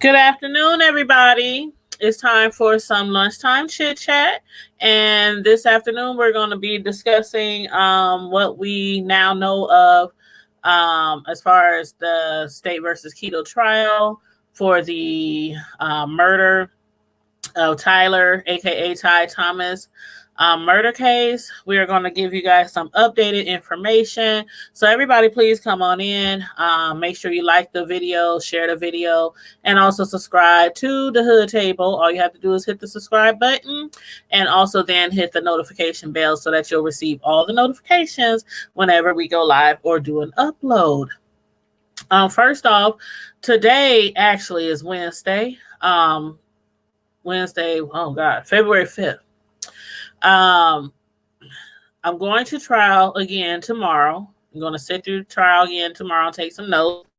Good afternoon, everybody. It's time for some lunchtime chit chat. And this afternoon, we're going to be discussing what we now know of as far as the State versus Keadle trial for the murder of Tyler, aka Ty Thomas, murder case. We are going to give you guys some updated information. So everybody, please come on in. Make sure you like the video, share the video, and also subscribe to the Hood Table. All you have to do is hit the subscribe button and also then hit the notification bell so that you'll receive all the notifications whenever we go live or do an upload. First off, today actually is Wednesday. February 5th. I'm going to trial again tomorrow. I'm going to sit through trial again tomorrow and take some notes.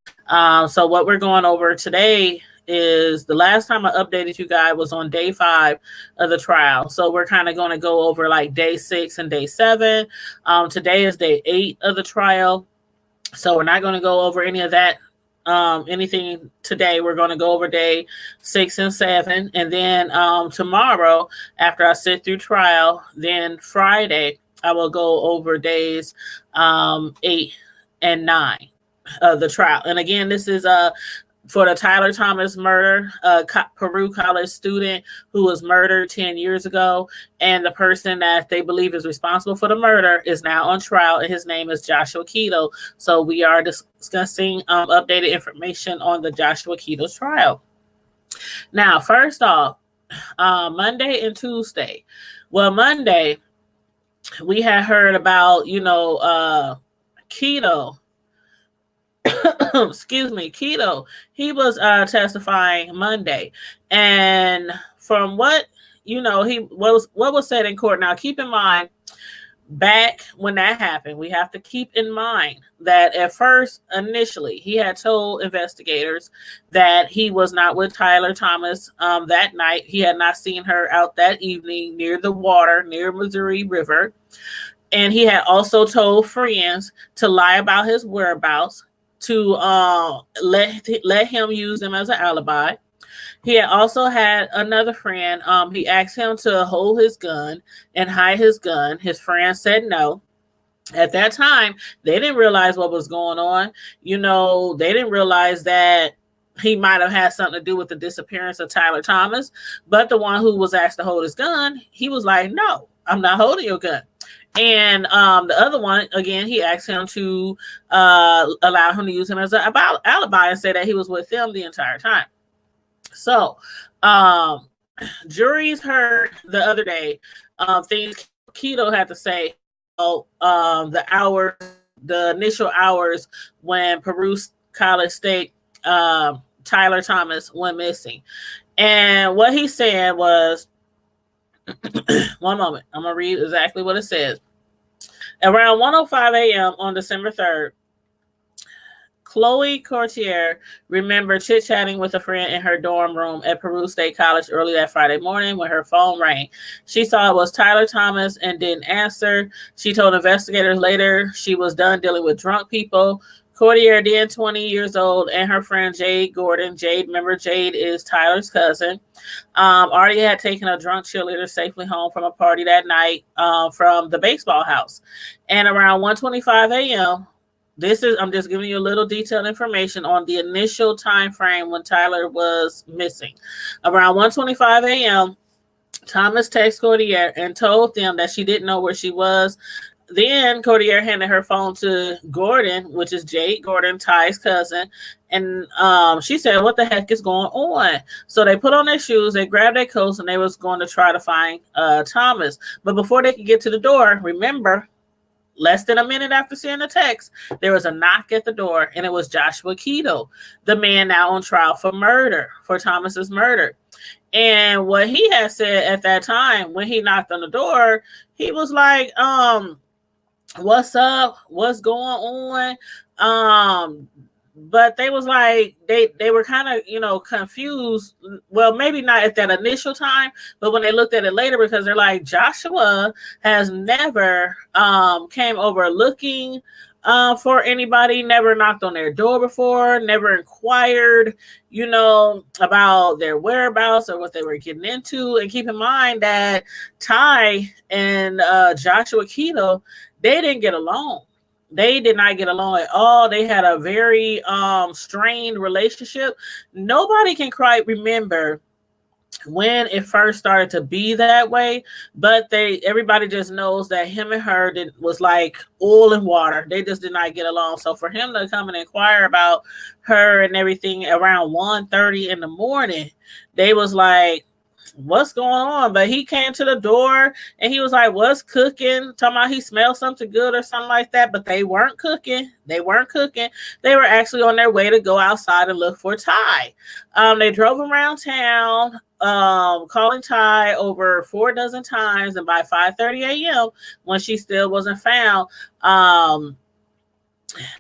So what we're going over today is the last time I updated you guys was on day 5 of the trial. So we're kind of going to go over like day 6 and day 7. Today is day 8 of the trial. So we're not going to go over any of that anything today. We're going to go over day 6 and 7, and then tomorrow after I sit through trial, then Friday I will go over days 8 and 9 of the trial. And again, this is for the Tyler Thomas murder, Peru College student who was murdered 10 years ago. And the person that they believe is responsible for the murder is now on trial, and his name is Joshua Keadle. So we are discussing updated information on the Joshua Keadle trial. Now, first off, Monday and Tuesday. Well, Monday, we had heard about, Keadle. Keadle. He was testifying Monday, and from what what was said in court. Now, keep in mind, back when that happened, we have to keep in mind that at first, initially, he had told investigators that he was not with Tyler Thomas that night. He had not seen her out that evening near the water, near Missouri River, and he had also told friends to lie about his whereabouts, to let him use them as an alibi. He had also had another friend. He asked him to hold his gun and hide his gun. His friend said no. At that time, they didn't realize what was going on. They didn't realize that he might have had something to do with the disappearance of Tyler Thomas. But the one who was asked to hold his gun, he was like, no, I'm not holding your gun. And the other one, again, he asked him to allow him to use him as an alibi and say that he was with them the entire time. So juries heard the other day things Keadle had to say about the initial hours when Peru College State Tyler Thomas went missing. And what he said was, one moment, I'm going to read exactly what it says. Around 1:05 a.m. on December 3rd, Chloe Courtier remembered chit-chatting with a friend in her dorm room at Peru State College early that Friday morning when her phone rang. She saw it was Tyler Thomas and didn't answer. She told investigators later she was done dealing with drunk people. Courtier, then 20 years old, and her friend Jade Gordon. Remember, Jade is Tyler's cousin. Already had taken a drunk cheerleader safely home from a party that night from the baseball house. And around 1:25 a.m., I'm just giving you a little detailed information on the initial time frame when Tyler was missing. Around 1:25 a.m., Thomas texted Courtier and told them that she didn't know where she was. Then Courtier handed her phone to Gordon, which is Jade Gordon, Ty's cousin, and she said, "What the heck is going on?" So they put on their shoes, they grabbed their coats, and they was going to try to find Thomas. But before they could get to the door, remember, less than a minute after seeing the text, there was a knock at the door, and it was Joshua Keadle, the man now on trial for Thomas's murder. And what he had said at that time when he knocked on the door, he was like, what's up? What's going on? But they was like, they were kind of, confused. Well, maybe not at that initial time, but when they looked at it later, because they're like, Joshua has never came over looking for anybody, never knocked on their door before, never inquired, about their whereabouts or what they were getting into. And keep in mind that Ty and Joshua Keadle, they didn't get along. They did not get along at all. They had a very strained relationship. Nobody can quite remember when it first started to be that way, but everybody just knows that him and her was like oil and water. They just did not get along. So for him to come and inquire about her and everything around 1:30 in the morning, they was like, what's going on? But he came to the door and he was like, what's cooking? Talking about he smelled something good or something like that. But they weren't cooking. They were actually on their way to go outside and look for Ty. They drove around town, calling Ty over 4 dozen times. And by 5:30 a.m., when she still wasn't found,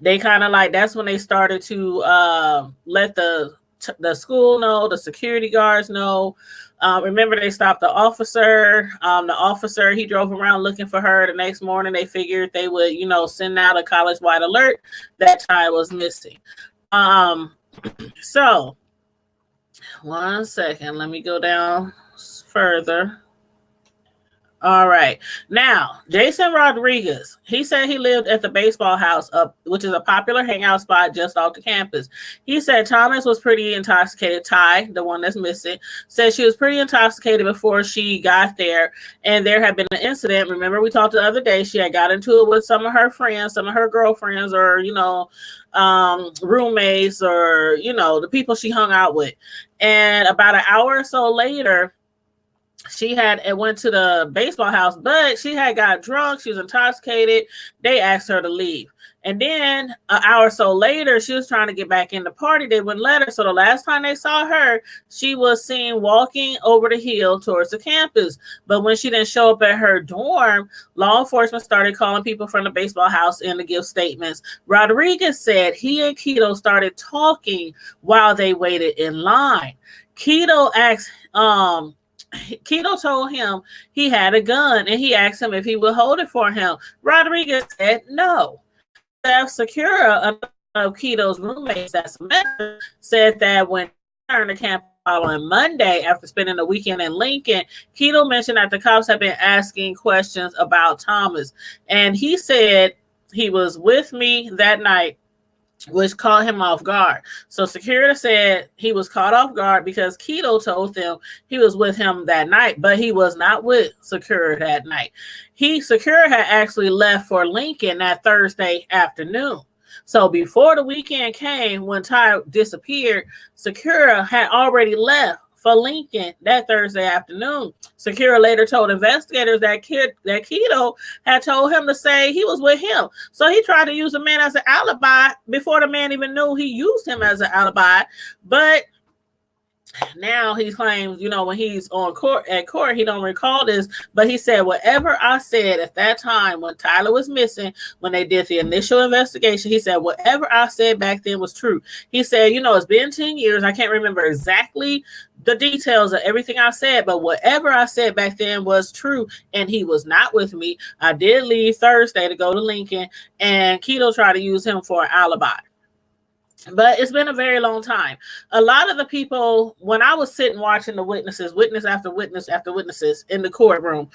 they kind of like, that's when they started to let the school know, the security guards know. Remember, they stopped the officer. The officer, he drove around looking for her. The next morning, they figured they would, send out a college-wide alert that Ty was missing. So, 1 second. Let me go down further. All right. Now, Jason Rodriguez, he said he lived at the baseball house, which is a popular hangout spot just off the campus. He said Thomas was pretty intoxicated. Ty, the one that's missing, said she was pretty intoxicated before she got there. And there had been an incident. Remember, we talked the other day. She had got into it with some of her friends, some of her girlfriends, or, roommates, or, the people she hung out with. And about an hour or so later, she went to the baseball house, but she had got drunk. She was intoxicated. They asked her to leave. And then an hour or so later, she was trying to get back in the party. They wouldn't let her. So the last time they saw her, she was seen walking over the hill towards the campus. But when she didn't show up at her dorm, law enforcement started calling people from the baseball house in to give statements. Rodriguez said he and Keadle started talking while they waited in line. Keadle told him he had a gun, and he asked him if he would hold it for him. Rodriguez said no. Steph Secura, of Keadle's roommates that semester, said that when he returned to campus on Monday after spending the weekend in Lincoln, Keadle mentioned that the cops had been asking questions about Thomas. And he said he was with me that night, which caught him off guard. So Secura said he was caught off guard because Keadle told them he was with him that night, but he was not with Secura that night. Secura had actually left for Lincoln that Thursday afternoon. So before the weekend came, when Ty disappeared, Secura had already left for Lincoln that Thursday afternoon. Secura later told investigators that Keadle had told him to say he was with him. So he tried to use the man as an alibi before the man even knew he used him as an alibi. But now he claims, when he's at court, he don't recall this, but he said, whatever I said at that time when Tyler was missing, when they did the initial investigation, he said, whatever I said back then was true. He said, it's been 10 years. I can't remember exactly the details of everything I said, but whatever I said back then was true, and he was not with me. I did leave Thursday to go to Lincoln, and Keadle tried to use him for an alibi. But it's been a very long time. A lot of the people, when I was sitting watching the witness after witness after witnesses in the courtroom,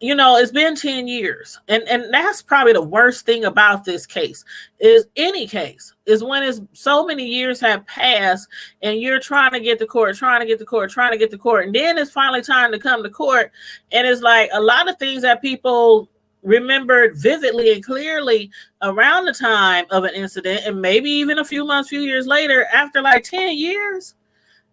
it's been 10 years. And that's probably the worst thing about this case, is any case, is when it's so many years have passed and you're trying to get to court. And then it's finally time to come to court. And it's like a lot of things that people remembered vividly and clearly around the time of an incident, and maybe even a few years later, after 10 years,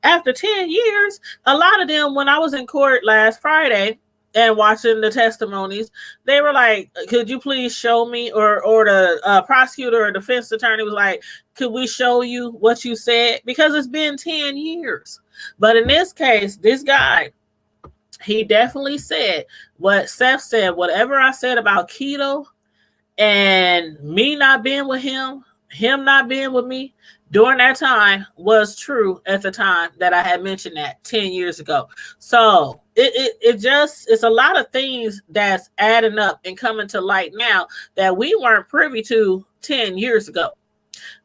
a lot of them, when I was in court last Friday and watching the testimonies, they were like, could you please show me, or the prosecutor or defense attorney was like, could we show you what you said? Because it's been 10 years. But in this case, this guy, he definitely said what Seth said. Whatever I said about Keadle and me not being with him not being with me during that time was true at the time that I had mentioned that 10 years ago. So it's a lot of things that's adding up and coming to light now that we weren't privy to 10 years ago.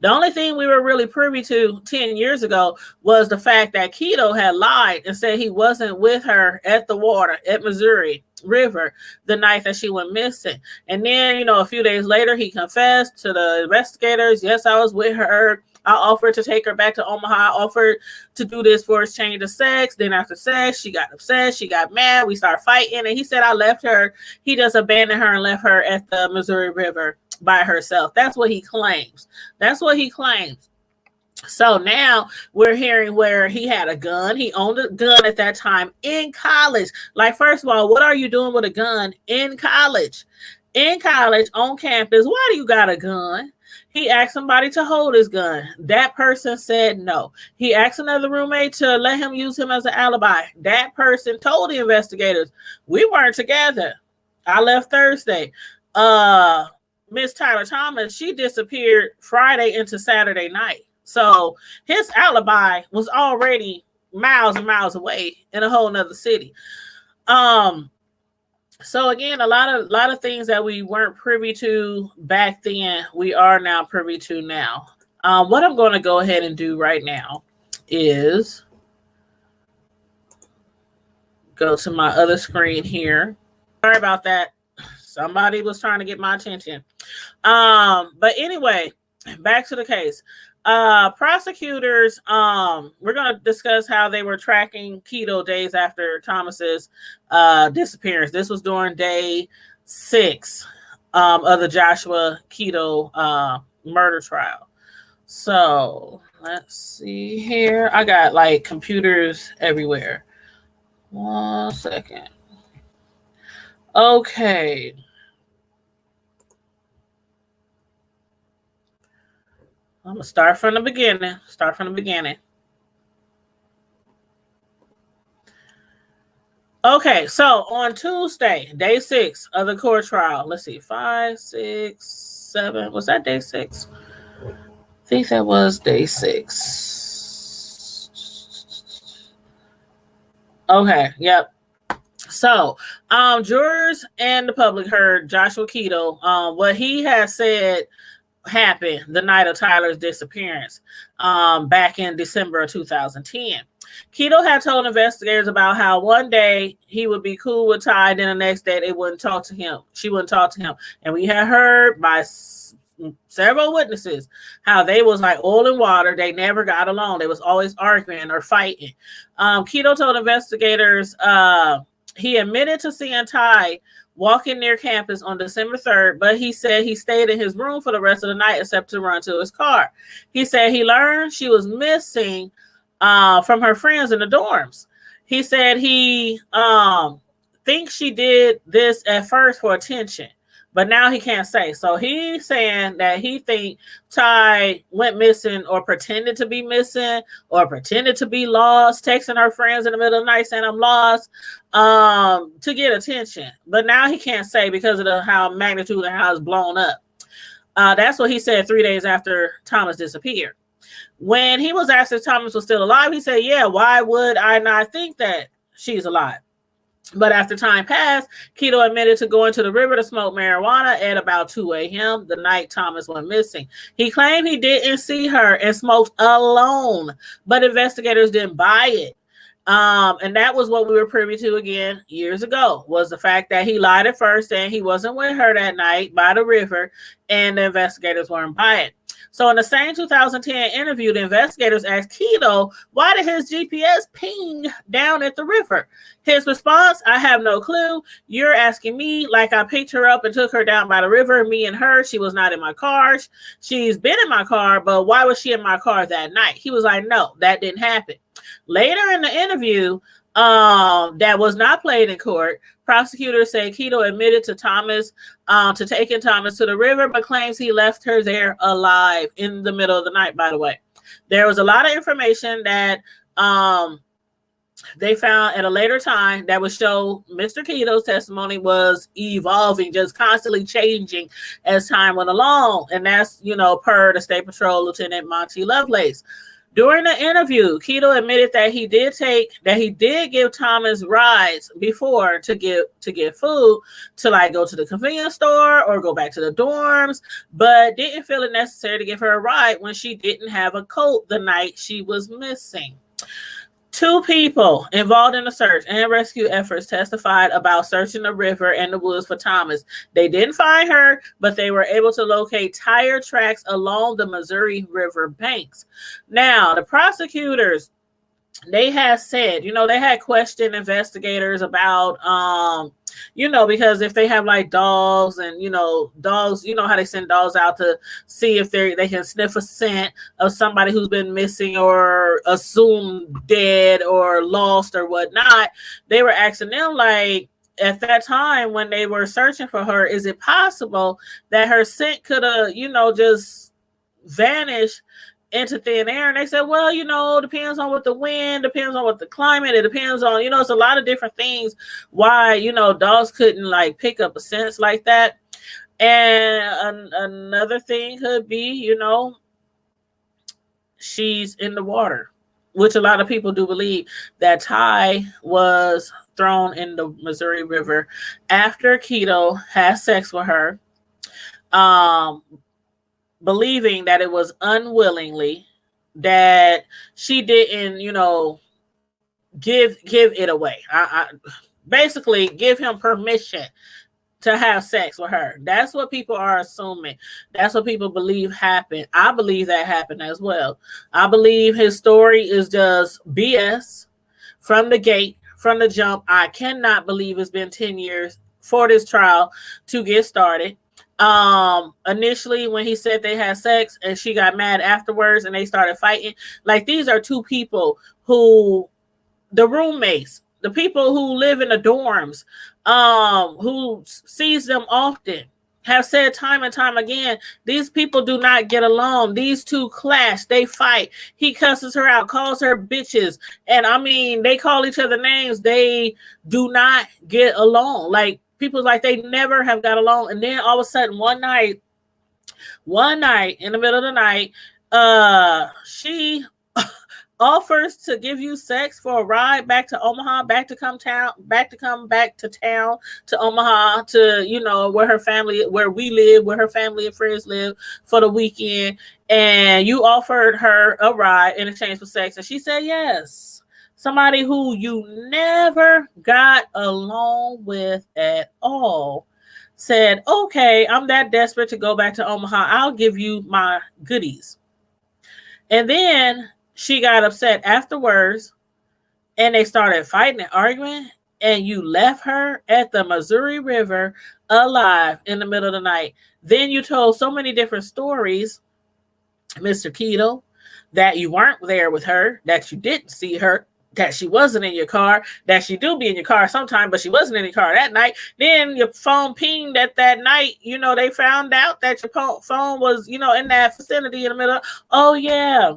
The only thing we were really privy to 10 years ago was the fact that Keadle had lied and said he wasn't with her at the water at Missouri River the night that she went missing. And then, a few days later, he confessed to the investigators, yes, I was with her. I offered to take her back to Omaha. I offered to do this for his change of sex. Then after sex, she got upset. She got mad. We started fighting. And he said, I left her. He just abandoned her and left her at the Missouri River by herself. That's what he claims. So now we're hearing where he had a gun. He owned a gun at that time in college. Like, first of all, what are you doing with a gun in college? In college, on campus, why do you got a gun? He asked somebody to hold his gun. That person said no. He asked another roommate to let him use him as an alibi. That person told the investigators, we weren't together. I left Thursday. Miss Tyler Thomas, she disappeared Friday into Saturday night. So his alibi was already miles and miles away in a whole nother city. So again, a lot of things that we weren't privy to back then, we are now privy to now. What I'm going to go ahead and do right now is go to my other screen here. Sorry about that. Somebody was trying to get my attention. But anyway, back to the case. Prosecutors, we're going to discuss how they were tracking Keadle days after Thomas's disappearance. This was during day 6 of the Joshua Keadle murder trial. So let's see here. I got like computers everywhere. 1 second. Okay. I'm going to start from the beginning. Okay, so on Tuesday, day 6 of the court trial. Let's see, 5, 6, 7. Was that day 6? I think that was day 6. Okay, yep. So, jurors and the public heard Joshua Keadle, what he has said happened the night of Tyler's disappearance back in December of 2010. Keadle had told investigators about how one day he would be cool with Ty, then the next day they wouldn't talk to him. She wouldn't talk to him. And we had heard by several witnesses how they was like oil and water. They never got along. They was always arguing or fighting. Keadle told investigators he admitted to seeing Ty walking near campus on December 3rd, but he said he stayed in his room for the rest of the night except to run to his car. He said he learned she was missing from her friends in the dorms. He said he thinks she did this at first for attention, but now he can't say. So he's saying that he think Ty went missing or pretended to be missing or pretended to be lost, texting her friends in the middle of the night saying I'm lost to get attention. But now he can't say because of the how magnitude and how it's blown up. That's what he said 3 days after Thomas disappeared. When he was asked if Thomas was still alive, he said, yeah, why would I not think that she's alive? But after time passed, Keadle admitted to going to the river to smoke marijuana at about 2 a.m. the night Thomas went missing. He claimed he didn't see her and smoked alone, but investigators didn't buy it. And that was what we were privy to again years ago, was the fact that he lied at first and he wasn't with her that night by the river, and the investigators weren't buying it. So in the same 2010 interview, the investigators asked Keadle, why did his GPS ping down at the river? His response, I have no clue. You're asking me like I picked her up and took her down by the river, me and her. She was not in my car. She's been in my car, but why was she in my car that night? He was like, no, that didn't happen. Later in the interview, that was not played in court, prosecutors say Keadle admitted to Thomas, to taking Thomas to the river, but claims he left her there alive in the middle of the night, by the way. There was a lot of information that they found at a later time that would show Mr. Keadle's testimony was evolving, just constantly changing as time went along. And that's, per the State Patrol Lieutenant Monty Lovelace. During the interview, Keadle admitted that he did give Thomas rides before to get food, to like go to the convenience store or go back to the dorms, but didn't feel it necessary to give her a ride when she didn't have a coat the night she was missing. Two people involved in the search and rescue efforts testified about searching the river and the woods for Thomas. They didn't find her, but they were able to locate tire tracks along the Missouri River banks. Now, the prosecutors, they had said, they had questioned investigators about, because if they have like dogs and, dogs, how they send dogs out to see if they can sniff a scent of somebody who's been missing or assumed dead or lost or whatnot. They were asking them, like, at that time when they were searching for her, is it possible that her scent could have, just vanished into thin air? And they said, well, depends on what the wind, depends on what the climate, it depends on, it's a lot of different things why, dogs couldn't like pick up a sense like that. And another thing could be, she's in the water, which a lot of people do believe that Ty was thrown in the Missouri River after Keadle had sex with her. Believing that it was unwillingly, that she didn't, give it away. I basically give him permission to have sex with her. That's what people are assuming. That's what people believe happened. I believe that happened as well. I believe his story is just BS from the gate, from the jump. I cannot believe it's been 10 years for this trial to get started. Initially when he said they had sex and she got mad afterwards and they started fighting, like, these are two people who, the roommates, the people who live in the dorms, who sees them often, have said time and time again, these people do not get along. These two clash, they fight. He cusses her out, calls her bitches, and I mean, they call each other names. They do not get along. Like, people like they never have got along. And then all of a sudden one night in the middle of the night, she offers to give you sex for a ride back to Omaha, back to come back to town to Omaha, to, where we live, where her family and friends live, for the weekend. And you offered her a ride in exchange for sex. And she said yes. Somebody who you never got along with at all said, okay, I'm that desperate to go back to Omaha. I'll give you my goodies. And then she got upset afterwards and they started fighting and arguing, and you left her at the Missouri River alive in the middle of the night. Then you told so many different stories, Mr. Keadle, that you weren't there with her, that you didn't see her, that she wasn't in your car, that she do be in your car sometime, but she wasn't in your car that night. Then your phone pinged at that night. They found out that your phone was, in that vicinity in the middle. Oh yeah,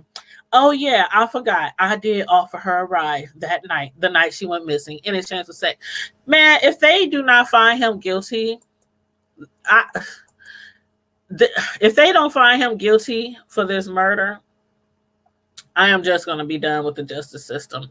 I forgot. I did offer her a ride that night, the night she went missing, in exchange for sex. Man, if they do not find him guilty, if they don't find him guilty for this murder, I am just going to be done with the justice system.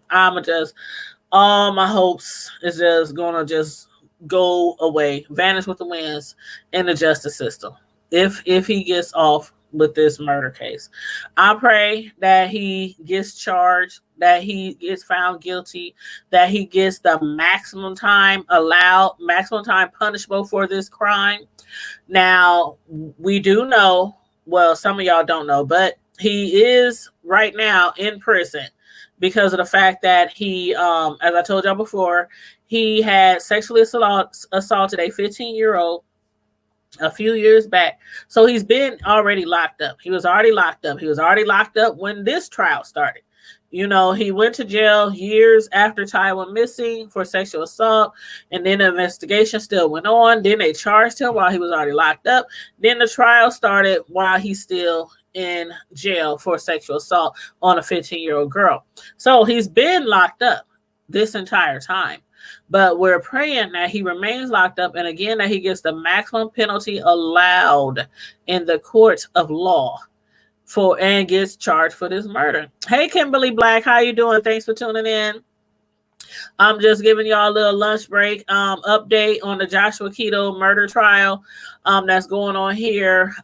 All my hopes is just going to just go away, vanish with the winds in the justice system. If he gets off with this murder case, I pray that he gets charged, that he gets found guilty, that he gets the maximum time punishable for this crime. Now, we do know, well, some of y'all don't know, but he is right now in prison because of the fact that he, as I told y'all before, he had sexually assaulted a 15-year-old a few years back. So he's been already locked up. He was already locked up when this trial started. He went to jail years after Ty went missing for sexual assault, and then the investigation still went on. Then they charged him while he was already locked up. Then the trial started while he's still in jail for sexual assault on a 15-year-old girl. So he's been locked up this entire time. But we're praying that he remains locked up, and again, that he gets the maximum penalty allowed in the courts of law and gets charged for this murder. Hey, Kimberly Black, how you doing? Thanks for tuning in. I'm just giving y'all a little lunch break update on the Joshua Keadle murder trial that's going on here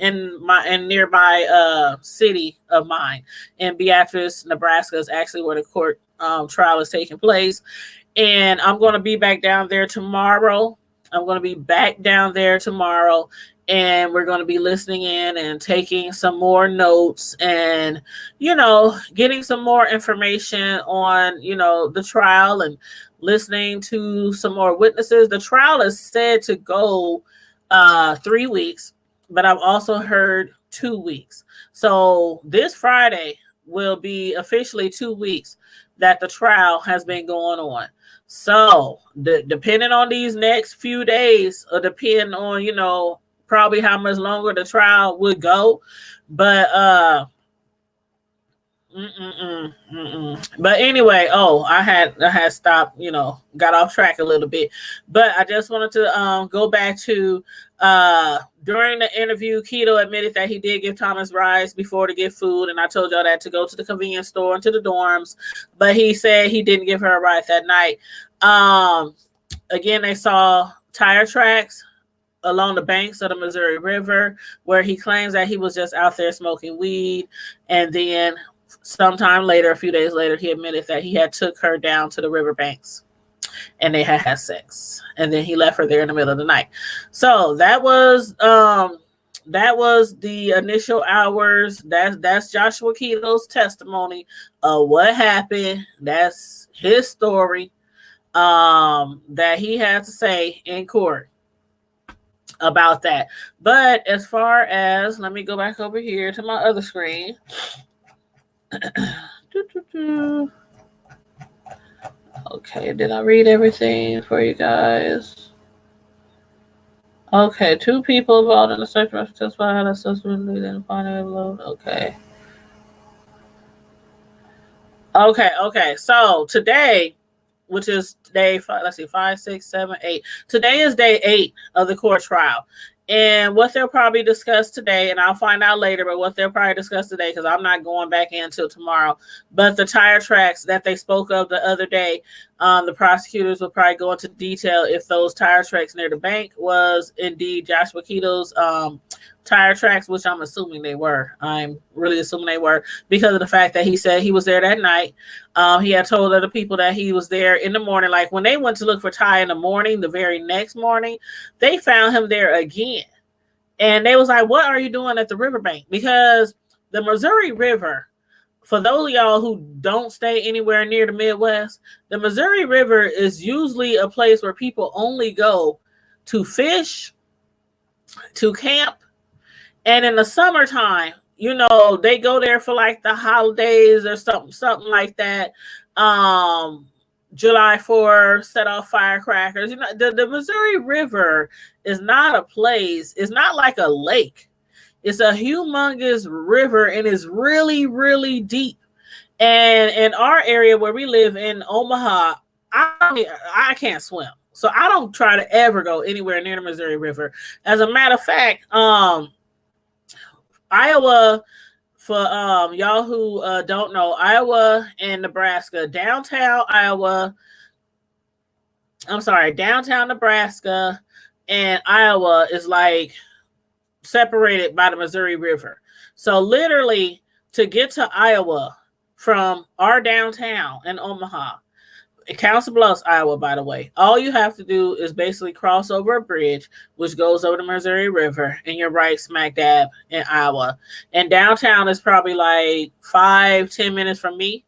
in nearby city of mine in Beatrice, Nebraska is actually where the court trial is taking place. And I'm going to be back down there tomorrow. And we're going to be listening in and taking some more notes and, getting some more information on, the trial and listening to some more witnesses. The trial is said to go 3 weeks, but I've also heard 2 weeks. So this Friday will be officially 2 weeks that the trial has been going on. So depending on these next few days, or depending on, probably how much longer the trial would go. But but anyway, I had stopped, got off track a little bit. But I just wanted to go back to during the interview, Keadle admitted that he did give Thomas rides before to get food, and I told y'all that to go to the convenience store and to the dorms, but he said he didn't give her a ride that night. Again, they saw tire tracks along the banks of the Missouri River, where he claims that he was just out there smoking weed, and then sometime later, a few days later, he admitted that he had took her down to the riverbanks and they had sex, and then he left her there in the middle of the night. So that was the initial hours. That's Joshua Keadle's testimony of what happened. That's his story that he had to say in court about that. But as far as, let me go back over here to my other screen. Okay, did I read everything for you guys? Okay, 2 people involved in the search for testified how the suspect didn't find it alone. Okay. So today, which is day 5, let's see, 5, 6, 7, 8. Today is day 8 of the court trial. And what they'll probably discuss today, and I'll find out later, but what they'll probably discuss today, because I'm not going back in until tomorrow, but the tire tracks that they spoke of the other day, the prosecutors will probably go into detail if those tire tracks near the bank was indeed Joshua Keadle's tire tracks, which I'm assuming they were. I'm really assuming they were, because of the fact that he said he was there that night. He had told other people that he was there in the morning. Like when they went to look for Ty in the morning, the very next morning, they found him there again. And they was like, what are you doing at the riverbank? Because the Missouri River, for those of y'all who don't stay anywhere near the Midwest, the Missouri River is usually a place where people only go to fish, to camp, and in the summertime, they go there for like the holidays or something like that. July 4th, set off firecrackers. The Missouri River is not a place. It's not like a lake. It's a humongous river, and it's really, really deep. And in our area where we live in Omaha, I can't swim. So I don't try to ever go anywhere near the Missouri River. As a matter of fact, Iowa, for y'all who don't know, Iowa and Nebraska, downtown Nebraska and Iowa is like separated by the Missouri River. So literally to get to Iowa from our downtown in Omaha, Council Bluffs, Iowa, by the way, all you have to do is basically cross over a bridge which goes over the Missouri River, and you're right smack dab in Iowa. And downtown is probably like 5-10 minutes from me.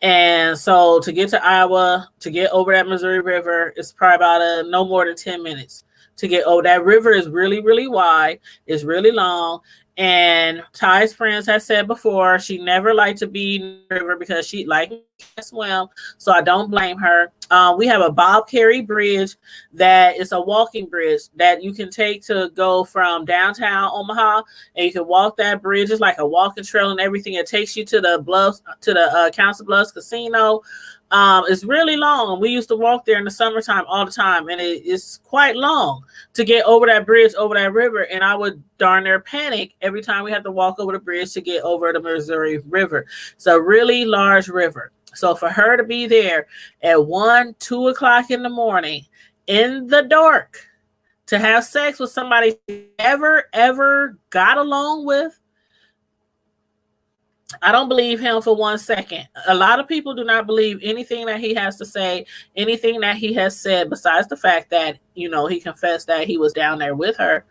And so to get to Iowa, to get over that Missouri River, it's probably about no more than 10 minutes to get over. That river is really, really wide. It's really long. And Ty's friends have said before, she never liked to be in the river because she liked to swim. So I don't blame her. We have a Bob Carey bridge that is a walking bridge that you can take to go from downtown Omaha, and you can walk that bridge. It's like a walking trail and everything. It takes you to the Bluffs, to the Council Bluffs Casino. It's really long. We used to walk there in the summertime all the time, and it's quite long to get over that bridge, over that river. And I would darn near panic every time we had to walk over the bridge to get over the Missouri River. It's a really large river. So for her to be there at 1, 2 o'clock in the morning in the dark to have sex with somebody she ever got along with, I don't believe him for 1 second. A lot of people do not believe anything that he has to say, anything that he has said, besides the fact that, he confessed that he was down there with her.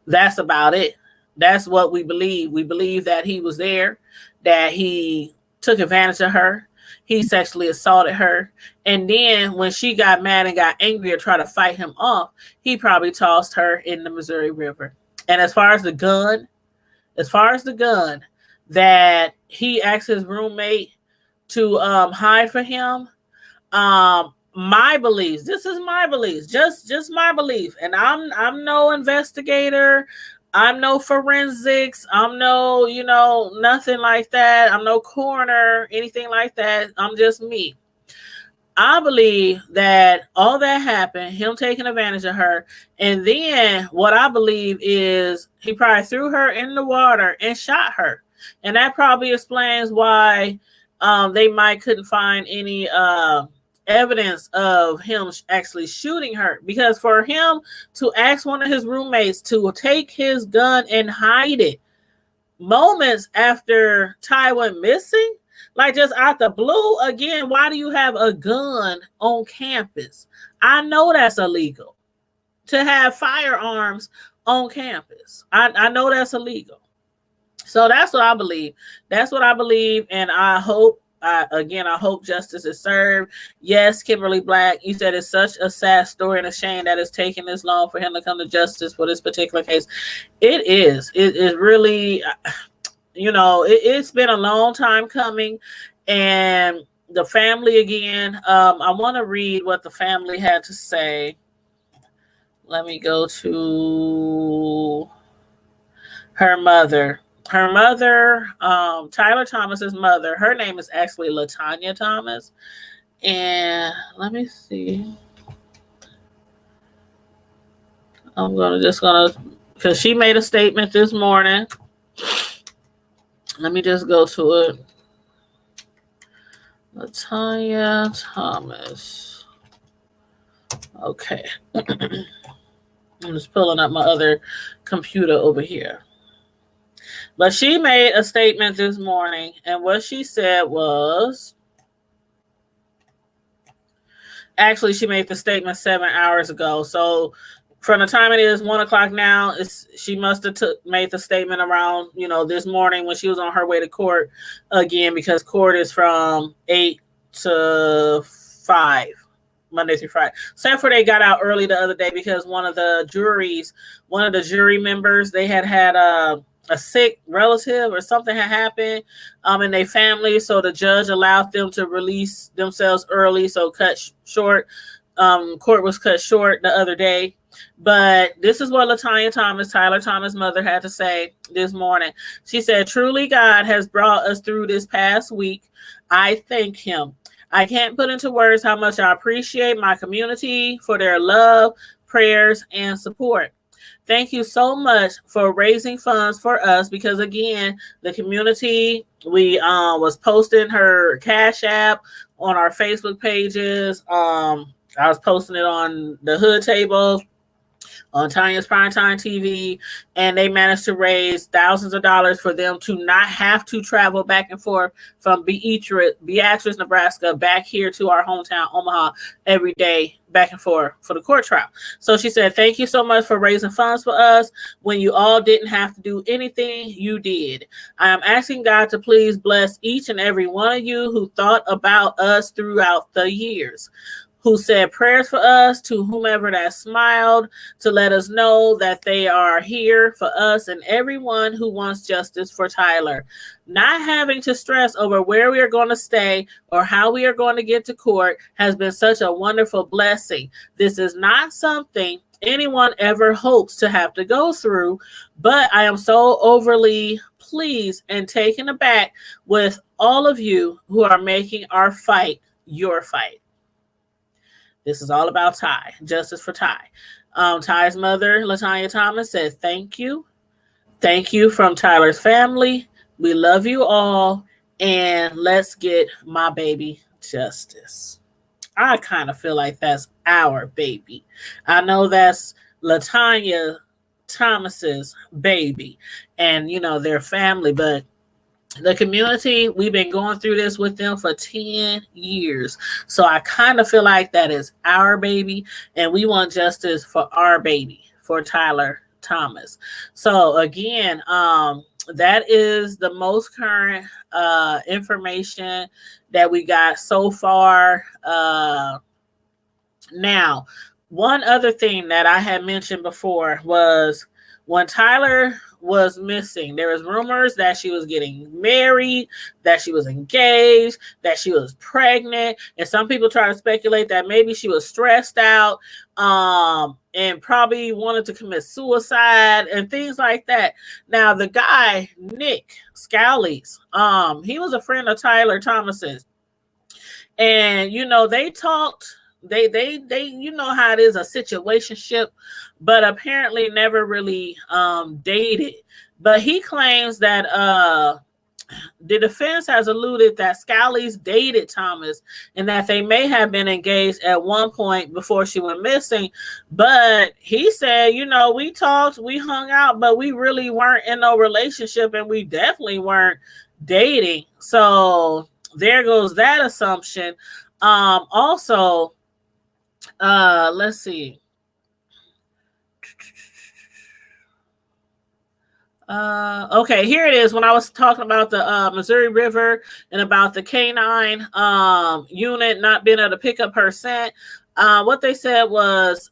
That's about it. That's what we believe. We believe that he was there, that he took advantage of her, he sexually assaulted her, and then when she got mad and got angry or tried to fight him off, he probably tossed her in the Missouri River. And as far as the gun, that he asked his roommate to hide for him. My beliefs. This is my beliefs. Just my belief. And I'm no investigator. I'm no forensics. I'm no, nothing like that. I'm no coroner, anything like that. I'm just me. I believe that all that happened, him taking advantage of her, and then what I believe is he probably threw her in the water and shot her. And that probably explains why they couldn't find any evidence of him actually shooting her. Because for him to ask one of his roommates to take his gun and hide it moments after Ty went missing, like just out the blue, again, why do you have a gun on campus? I know that's illegal to have firearms on campus. I know that's illegal. So that's what I believe. And I hope, I hope justice is served. Yes, Kimberly Black, you said it's such a sad story and a shame that it's taken this long for him to come to justice for this particular case. It is. It is really, it's been a long time coming. And the family, again, I want to read what the family had to say. Let me go to her mother. Tyler Thomas's mother, her name is actually LaTanya Thomas. And let me see. I'm because she made a statement this morning. Let me just go to it. LaTanya Thomas. Okay. I'm just pulling up my other computer over here. But she made a statement this morning, and what she said was, actually, she made the statement 7 hours ago. So from the time it is 1 o'clock now, she must have made the statement around, this morning when she was on her way to court again, because court is from 8 to 5. Monday through Friday. Sanford, they got out early the other day because one of the jury members, they had a sick relative or something had happened in their family. So the judge allowed them to release themselves early. So court was cut short the other day. But this is what LaTanya Thomas, Tyler Thomas' mother, had to say this morning. She said, "Truly, God has brought us through this past week. I thank him. I can't put into words how much I appreciate my community for their love, prayers, and support. Thank you so much for raising funds for us, because again, the community, we was posting her Cash App on our Facebook pages. I was posting it on the Hood Table, on Tanya's Primetime TV, and they managed to raise thousands of dollars for them to not have to travel back and forth from Beatrice, Nebraska, back here to our hometown, Omaha, every day, back and forth for the court trial. So she said, thank you so much for raising funds for us when you all didn't have to do anything. You did. I am asking God to please bless each and every one of you who thought about us throughout the years, who said prayers for us, to whomever that smiled to let us know that they are here for us, and everyone who wants justice for Tyler. Not having to stress over where we are going to stay or how we are going to get to court has been such a wonderful blessing. This is not something anyone ever hopes to have to go through, but I am so overly pleased and taken aback with all of you who are making our fight your fight. This is all about Ty. Justice for Ty. Ty's mother, LaTanya Thomas, said, thank you. Thank you from Tyler's family. We love you all. And let's get my baby justice. I kind of feel like that's our baby. I know that's LaTanya Thomas's baby and, you know, their family, but the community, we've been going through this with them for 10 years. So I kind of feel like that is our baby, and we want justice for our baby, for Tyler Thomas. So again, that is the most current information that we got so far. Now, one other thing that I had mentioned before was when Tyler was missing, there was rumors that she was getting married, that she was engaged, that she was pregnant, and some people try to speculate that maybe she was stressed out and probably wanted to commit suicide and things like that. Now, the guy, Nick Scalise, he was a friend of Tyler Thomas's, and you know, they talked. They you know how it is, a situationship, but apparently never really dated. But he claims that the defense has alluded that Scalise dated Thomas and that they may have been engaged at one point before she went missing. But he said, you know, we talked, we hung out, but we really weren't in no relationship, and we definitely weren't dating. So there goes that assumption. Also, let's see. Okay, here it is. When I was talking about the Missouri River and about the canine unit not being able to pick up her scent, what they said was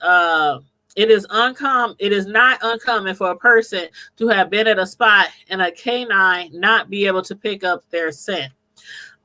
it is not uncommon for a person to have been at a spot and a canine not be able to pick up their scent.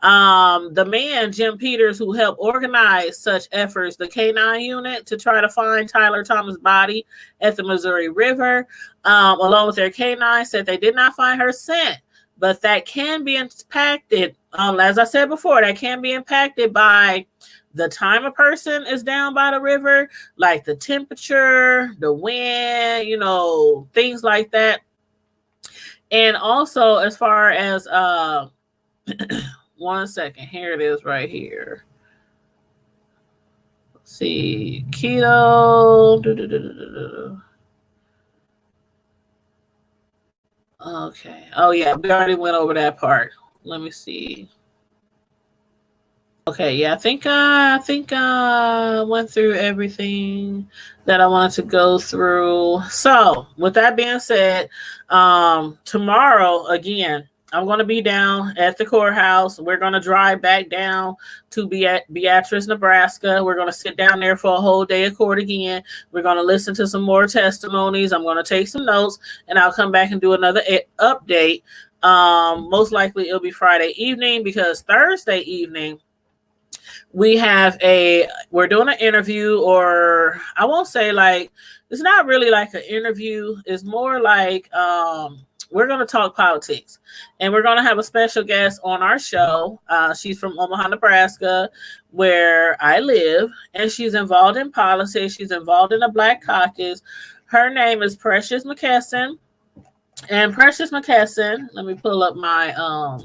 The man, Jim Peters, who helped organize such efforts, the K9 unit, to try to find Tyler Thomas' body at the Missouri River, along with their K9, said they did not find her scent, but that can be impacted, as I said before, that can be impacted by the time a person is down by the river, like the temperature, the wind, you know, things like that. And also, as far as one second. Here it is right here. Let's see. Keadle. Okay. Oh, yeah. We already went over that part. Let me see. Okay. Yeah. I think I went through everything that I wanted to go through. So with that being said, tomorrow, again, I'm going to be down at the courthouse. We're going to drive back down to Beatrice, Nebraska. We're going to sit down there for a whole day of court again. We're going to listen to some more testimonies. I'm going to take some notes, and I'll come back and do another update. Most likely it'll be Friday evening, because Thursday evening we're doing an interview, or I won't say like, it's not really like an interview. It's more like, we're going to talk politics, and we're going to have a special guest on our show. She's from Omaha, Nebraska, where I live, and she's involved in politics. She's involved in the Black Caucus. Her name is Precious McKesson. And Precious McKesson, let me pull up my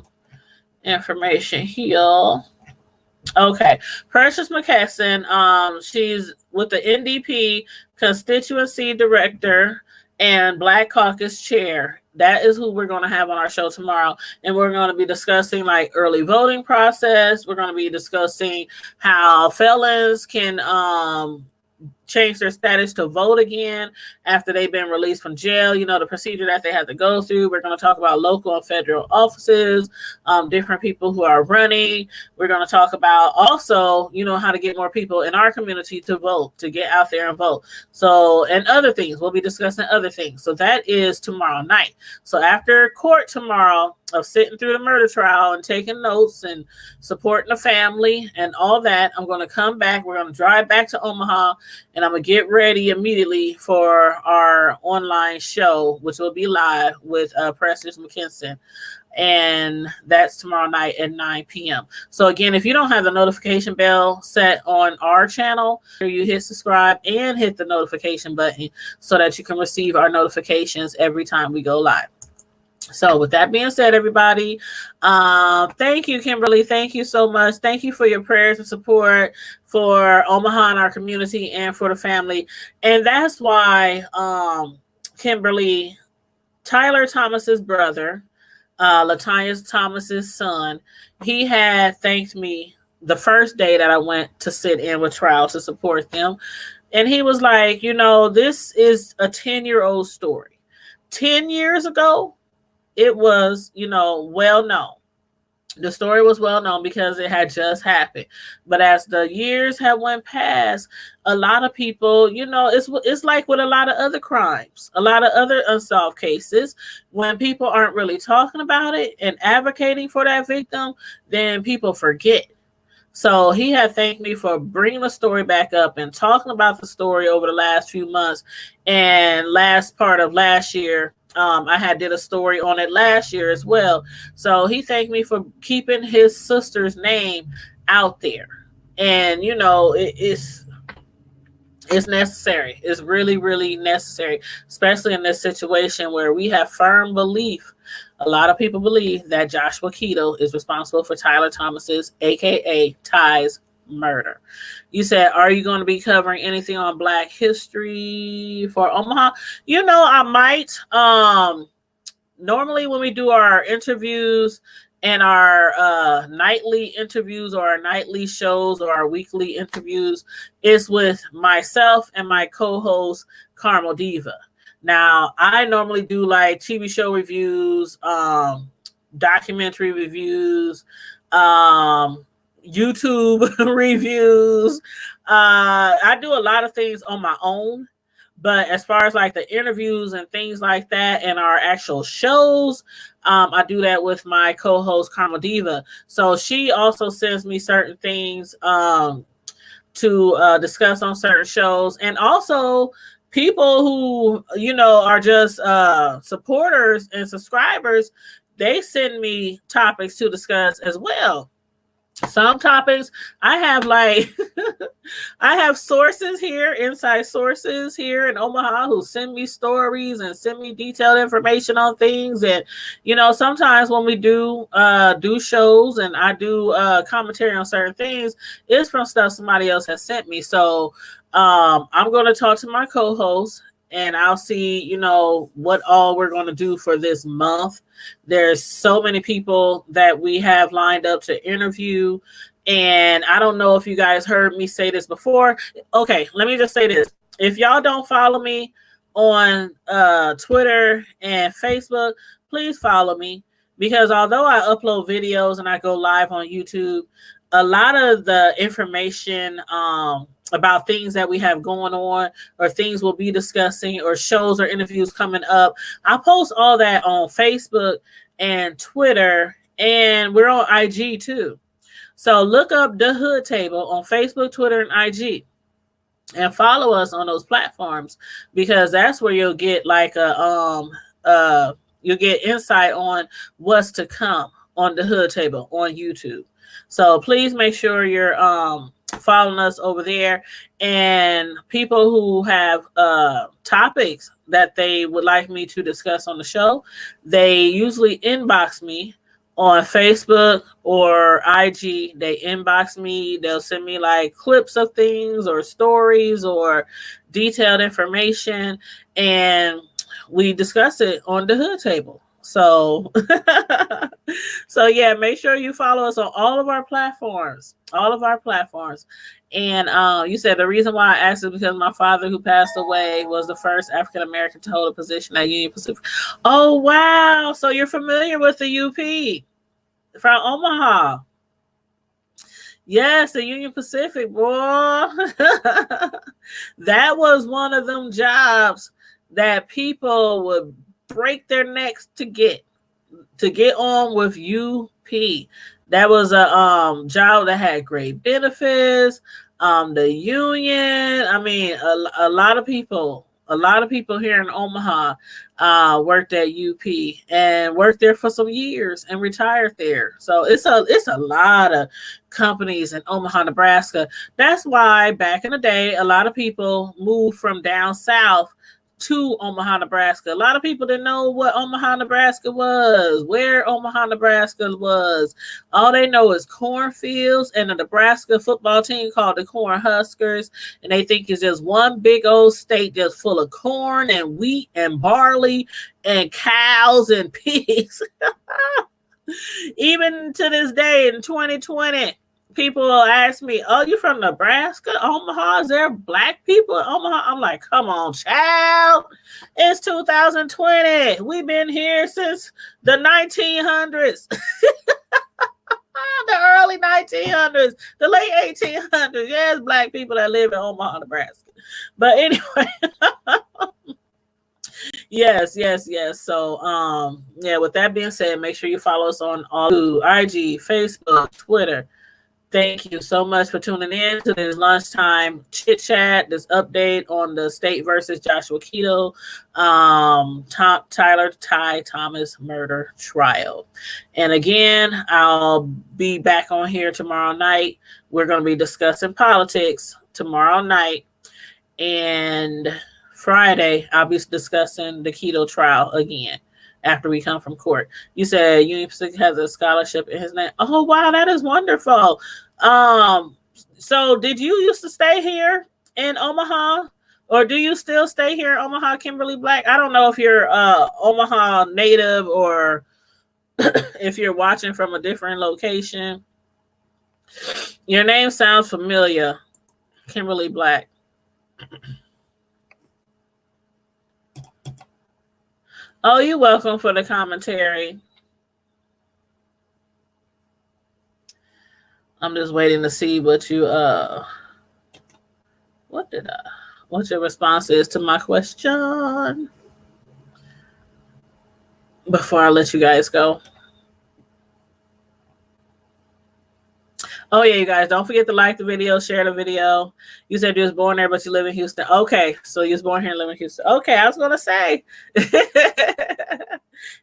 information here. Okay, Precious McKesson, she's with the NDP constituency director and Black Caucus chair. That is who we're going to have on our show tomorrow. And we're going to be discussing like early voting process. We're going to be discussing how felons can change their status to vote again after they've been released from jail, you know, the procedure that they have to go through. We're going to talk about local and federal offices, different people who are running. We're going to talk about also, you know, how to get more people in our community to vote, to get out there and vote. So, and other things, we'll be discussing other things. So that is tomorrow night. So after court tomorrow, of sitting through the murder trial and taking notes and supporting the family and all that, I'm going to come back. We're going to drive back to Omaha, and I'm going to get ready immediately for our online show, which will be live with Precious McKinson. And that's tomorrow night at 9 p.m. So again, if you don't have the notification bell set on our channel, you hit subscribe and hit the notification button so that you can receive our notifications every time we go live. So with that being said, everybody, thank you, Kimberly. Thank you so much. Thank you for your prayers and support for Omaha and our community and for the family. And that's why, Kimberly, Tyler Thomas's brother, Latanya Thomas's son, he had thanked me the first day that I went to sit in with trial to support them. And he was like, this is a 10-year-old story. 10 years ago, it was, well known. The story was well known because it had just happened. But as the years have went past, a lot of people, it's like with a lot of other crimes, a lot of other unsolved cases, when people aren't really talking about it and advocating for that victim, then people forget. So he had thanked me for bringing the story back up and talking about the story over the last few months. And last part of last year, I did a story on it last year as well. So he thanked me for keeping his sister's name out there. And, it's necessary. It's really, really necessary, especially in this situation where we have firm belief. A lot of people believe that Joshua Keadle is responsible for Tyler Thomas's, aka Ty's, murder. You said, are you going to be covering anything on Black history for Omaha? I might. Normally when we do our interviews and our nightly interviews or our nightly shows or our weekly interviews, it's with myself and my co-host Carmel Diva. Now, I normally do like TV show reviews, documentary reviews, YouTube reviews. I do a lot of things on my own, but as far as like the interviews and things like that and our actual shows, I do that with my co-host Carmel Diva. So she also sends me certain things to discuss on certain shows, and also people who are just supporters and subscribers, they send me topics to discuss as well. Some topics I have I have sources here, inside sources here in Omaha who send me stories and send me detailed information on things. And, sometimes when we do shows and I do commentary on certain things, it's from stuff somebody else has sent me. So I'm going to talk to my co-host and I'll see, what all we're going to do for this month. There's so many people that we have lined up to interview. And I don't know if you guys heard me say this before. Okay, let me just say this. If y'all don't follow me on Twitter and Facebook, please follow me. Because although I upload videos and I go live on YouTube, a lot of the information about things that we have going on or things we'll be discussing or shows or interviews coming up, I post all that on Facebook and Twitter, and we're on IG too. So look up The Hood Table on Facebook, Twitter, and IG, and follow us on those platforms, because that's where you'll get you'll get insight on what's to come on The Hood Table on YouTube. So please make sure you're following us over there. And people who have topics that they would like me to discuss on the show, they usually inbox me on Facebook or IG. They inbox me. They'll send me like clips of things or stories or detailed information, and we discuss it on The Hood Table. So, so yeah, make sure you follow us on all of our platforms, And you said the reason why I asked is because my father, who passed away, was the first African-American to hold a position at Union Pacific. Oh, wow. So you're familiar with the UP from Omaha. Yes, the Union Pacific, boy. That was one of them jobs that people would break their necks to get on with UP. That was a job that had great benefits. The union. I mean, a lot of people. A lot of people here in Omaha worked at UP and worked there for some years and retired there. So it's a lot of companies in Omaha, Nebraska. That's why back in the day, a lot of people moved from down south to Omaha, Nebraska. A lot of people didn't know what Omaha, Nebraska was, where Omaha, Nebraska was. All they know is cornfields and a Nebraska football team called the Corn Huskers. And they think it's just one big old state just full of corn and wheat and barley and cows and pigs. Even to this day in 2020, people will ask me, "Oh, you from Nebraska, Omaha? Is there black people in Omaha?" I'm like, "Come on, child. It's 2020. We've been here since the 1900s." The early 1900s, the late 1800s. Yes, black people that live in Omaha, Nebraska. But anyway, yes. So, yeah, with that being said, make sure you follow us on all IG, Facebook, Twitter. Thank you so much for tuning in to this lunchtime chit chat, this update on the State versus Joshua Keadle, Tyler Ty Thomas murder trial. And again, I'll be back on here tomorrow night. We're going to be discussing politics tomorrow night. And Friday, I'll be discussing the Keadle trial again after we come from court. You said Union Pacific has a scholarship in his name. Oh, wow, that is wonderful. So did you used to stay here in Omaha, or do you still stay here in Omaha, Kimberly Black? I don't know if you're Omaha native or if you're watching from a different location. Your name sounds familiar, Kimberly Black. Oh, you're welcome for the commentary. I'm just waiting to see what you what your response is to my question before I let you guys go. Oh yeah, you guys, don't forget to like the video, share the video. You said you was born there, but you live in Houston. Okay, so you was born here and live in Houston. Okay, I was gonna say,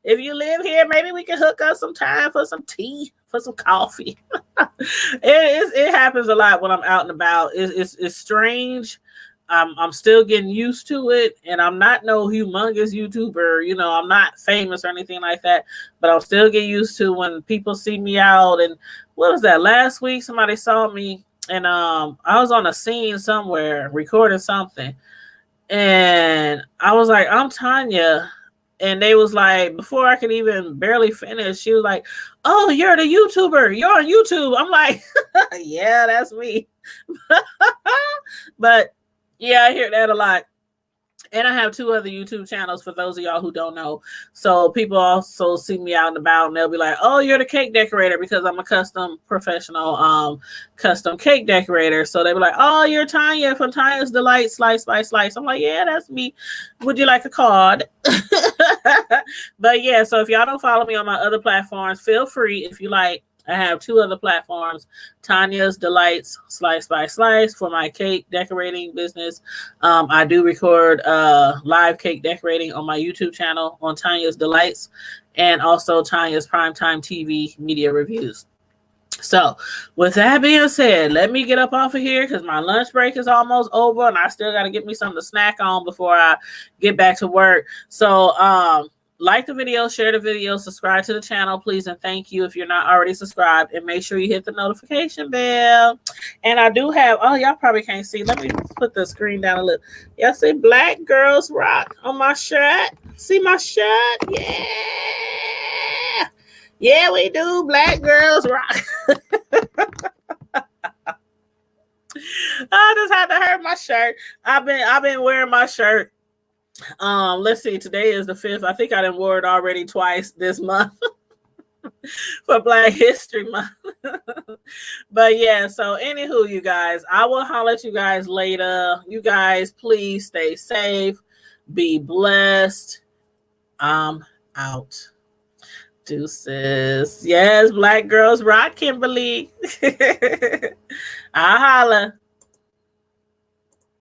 if you live here, maybe we can hook up some time for some tea, for some coffee. It happens a lot when I'm out and about. It's strange. I'm still getting used to it, and I'm not no humongous YouTuber. You know, I'm not famous or anything like that, but I'm still getting used to when people see me out. And what was that? Last week, somebody saw me, and I was on a scene somewhere recording something, and I was like, "I'm Tanya." And they was like, before I could even barely finish, she was like, "Oh, you're the YouTuber. You're on YouTube." I'm like, "Yeah, that's me." But yeah, I hear that a lot. And I have 2 other YouTube channels for those of y'all who don't know. So people also see me out and about, and they'll be like, "Oh, you're the cake decorator," because I'm a custom professional custom cake decorator. So they be like, "Oh, you're Tanya from Tanya's Delight Slice by Slice." I'm like, "Yeah, that's me. Would you like a card?" But yeah, so if y'all don't follow me on my other platforms, feel free if you like. I have 2 other platforms, Tanya's Delights Slice by Slice for my cake decorating business. I do record live cake decorating on my YouTube channel on Tanya's Delights, and also Tanya's Primetime TV media reviews. So with that being said, let me get up off of here because my lunch break is almost over and I still got to get me something to snack on before I get back to work. So like the video, share the video, subscribe to the channel, please, and thank you if you're not already subscribed, and make sure you hit the notification bell. And I do have, oh, y'all probably can't see. Let me put the screen down a little. Y'all see Black Girls Rock on my shirt? See my shirt? Yeah. Yeah, we do. Black Girls Rock. I just had to hurt my shirt. I've been wearing my shirt. Let's see, today is the 5th. I think I done wore it already twice this month for Black History Month. But yeah, so anywho, you guys, I will holler at you guys later. You guys, please stay safe, be blessed. I'm out. Deuces. Yes, Black Girls Rock, Kimberly. I'll holla.